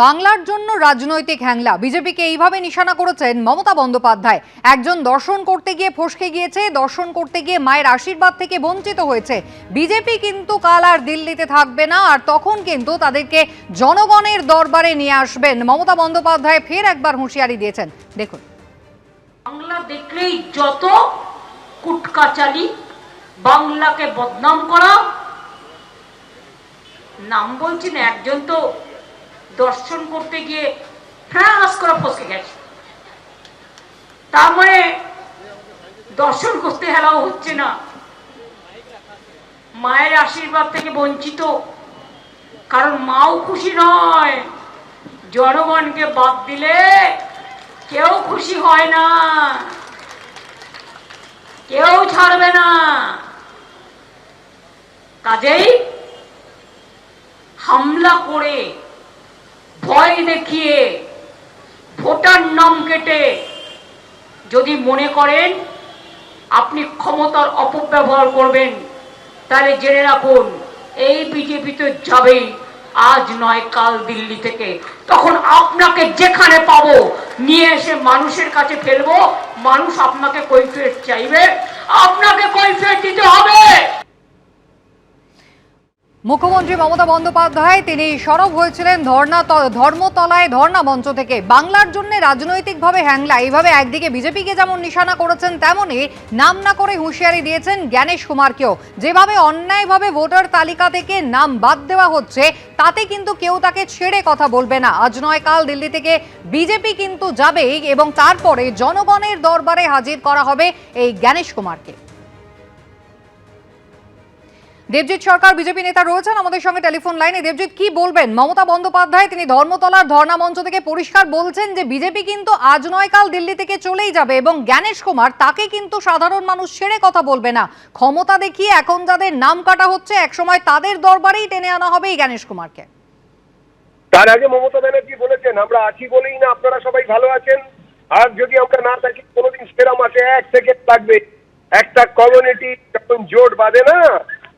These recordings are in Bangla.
বাংলার জন্য রাজনৈতিক হ্যাংলা, বিজেপিকে এইভাবে নিশানা করেছেন মমতা বন্দ্যোপাধ্যায়। একজন দর্শন করতে গিয়ে ফসকে গিয়েছে, দর্শন করতে গিয়ে মায়ের আশীর্বাদ থেকে বঞ্চিত হয়েছে। বিজেপি কিন্তু কাল আর দিল্লিতে থাকবে না, আর তখন কিন্তু তাদেরকে জনগণের দরবারে নিয়ে আসবেন। মমতা বন্দ্যোপাধ্যায় ফের একবার হুঁশিয়ারি দিয়েছেন, দেখুন। বাংলা দেখলেই যত কুটকাচালি, বাংলাকে বদনাম করা, নাম বলছি না, একজন তো দর্শন করতে গিয়ে ফ্রাঁস করে ফসকে গেছে, তার মানে দর্শন করতে হেলাও হচ্ছে না, মায়ের আশীর্বাদ থেকে বঞ্চিত। কারণ মাও খুশি নয়, জনগণকে বাদ দিলে কেউ খুশি হয় না, কেউ ছাড়বে না। কাজেই হামলা করে, ভয় দেখিয়ে, ভোটার নাম কেটে যদি মনে করেন আপনি ক্ষমতার অপব্যবহার করবেন, তাহলে জেনে রাখুন এই বিজেপি তো যাবেই, আজ নয় কাল দিল্লি থেকে। তখন আপনাকে যেখানে পাবো নিয়ে এসে মানুষের কাছে ফেলবো, মানুষ আপনাকে কৈফিয়ত চাইবে, আপনাকে কৈফিয়ত দিতে হবে। মুখ্যমন্ত্রী মমতা বন্দ্যোপাধ্যায় তিনি সরব হয়েছিলেন ধর্মতলায় ধর্ণা মঞ্চ থেকে। বাংলার জন্য রাজনৈতিকভাবে হ্যাংলা, এইভাবে একদিকে বিজেপিকে যেমন নিশানা করেছেন, তেমনই নাম না করে হুঁশিয়ারি দিয়েছেন জ্ঞানেশ কুমারকেও। যেভাবে অন্যায়ভাবে ভোটার তালিকা থেকে নাম বাদ দেওয়া হচ্ছে, তাতে কিন্তু কেউ তাকে ছেড়ে কথা বলবে না। আজ নয় কাল দিল্লি থেকে বিজেপি কিন্তু যাবেই, এবং তারপরে জনগণের দরবারে হাজির করা হবে এই জ্ঞানেশ কুমারকে। দেবজিৎ সরকার বিজেপি নেতা রয়েছেন আমাদের সঙ্গে টেলিফোন লাইনে। দেবজিৎ, কি বলবেন? মমতা বন্দ্যোপাধ্যায় তিনি ধর্মতলার ধর্ণা মঞ্চ থেকে পরিষ্কার বলছেন যে বিজেপি কিন্তু আজ নয় কাল দিল্লি থেকে চলেই যাবে, এবং জ্ঞানেশ কুমার তাকে কিন্তু সাধারণ মানুষ ছেড়ে কথা বলবে না। ক্ষমতা দেখিয়ে এখন যাদের নাম কাটা হচ্ছে, একসময় তাদের দরবারেই টেনে আনা হবে এই জ্ঞানেশ কুমারকে। তার আগে মমতা ব্যানার্জি বলেছেন, আমরা আছি বলেই না আপনারা সবাই ভালো আছেন, আর যদি আমরা না থাকি কোনোদিন সেরা মাসে 1 সেকেন্ড লাগবে। একটা কমিউনিটি যখন জোট বাঁধে না,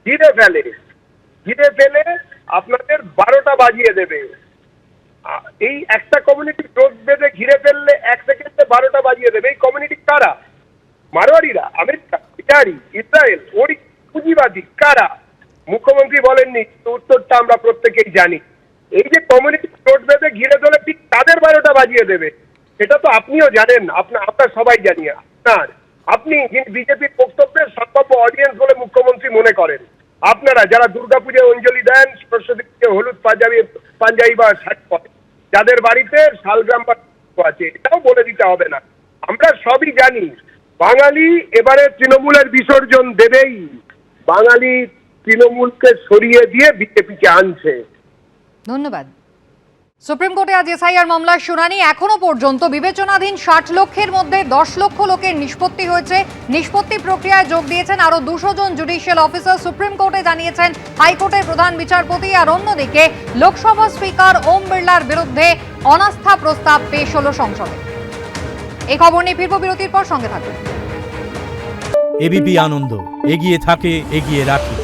ঘিরে ফেলে আপনাদের 12টা বাজিয়ে দেবে। এই একটা কমিউনিটি জোট বেঁধে ঘিরে ফেললে 1 সেকেন্ডে 12টা বাজিয়ে দেবে। এই কমিউনিটি কারা? মারোয়ারিরা, আমেরিকা, ইটালি, ইসরায়েল, ওই পুঁজিবাদী কারা? মুখ্যমন্ত্রী বলেননি, উত্তরটা আমরা প্রত্যেকেই জানি। এই যে কমিউনিটি জোট বেঁধে ঘিরে ধরে ঠিক তাদের 12টা বাজিয়ে দেবে, সেটা তো আপনিও জানেন, আমরা সবাই জানি। আপনি বিজেপির বক্তব্যের সম্ভাব্য অডিয়েন্স বলে মুখ্যমন্ত্রী মনে করেন। আপনারা যারা দুর্গাপূজায় অঞ্জলি দেন, সরস্বতী পুজোয় হলুদ পাঞ্জাবি বা শাড়ি পরেন, যাদের বাড়িতে শালগ্রাম আছে, এটাও বলে দিতে হবে না। আমরা সবই জানি বাঙালি এবারে তৃণমূলের বিসর্জন দেবেই। বাঙালি তৃণমূলকে সরিয়ে দিয়ে বিজেপিকে আনছে। ধন্যবাদ। সুপ্রিম কোর্টে আজ এসআইআর মামলার শুনানি। এখনো পর্যন্ত বিবেচনাধীন 60 লক্ষের মধ্যে 10 লক্ষ লোকের নিষ্পত্তি হয়েছে। নিষ্পত্তি প্রক্রিয়ায় যোগ দিয়েছেন আরো 200 জন জুডিশিয়াল অফিসার। সুপ্রিম কোর্টে জানিয়েছেন হাইকোর্টের প্রধান বিচারপতি। আর অন্যদিকে লোকসভা স্পিকার ওম বিড়লার বিরুদ্ধে অনাস্থা প্রস্তাব পেশ হলো সংসদে। এই খবর নিয়ে ফিরবো বিরতির পর, সঙ্গে থাকবেন। এবিপি আনন্দ, এগিয়ে থাকে, এগিয়ে রাখে।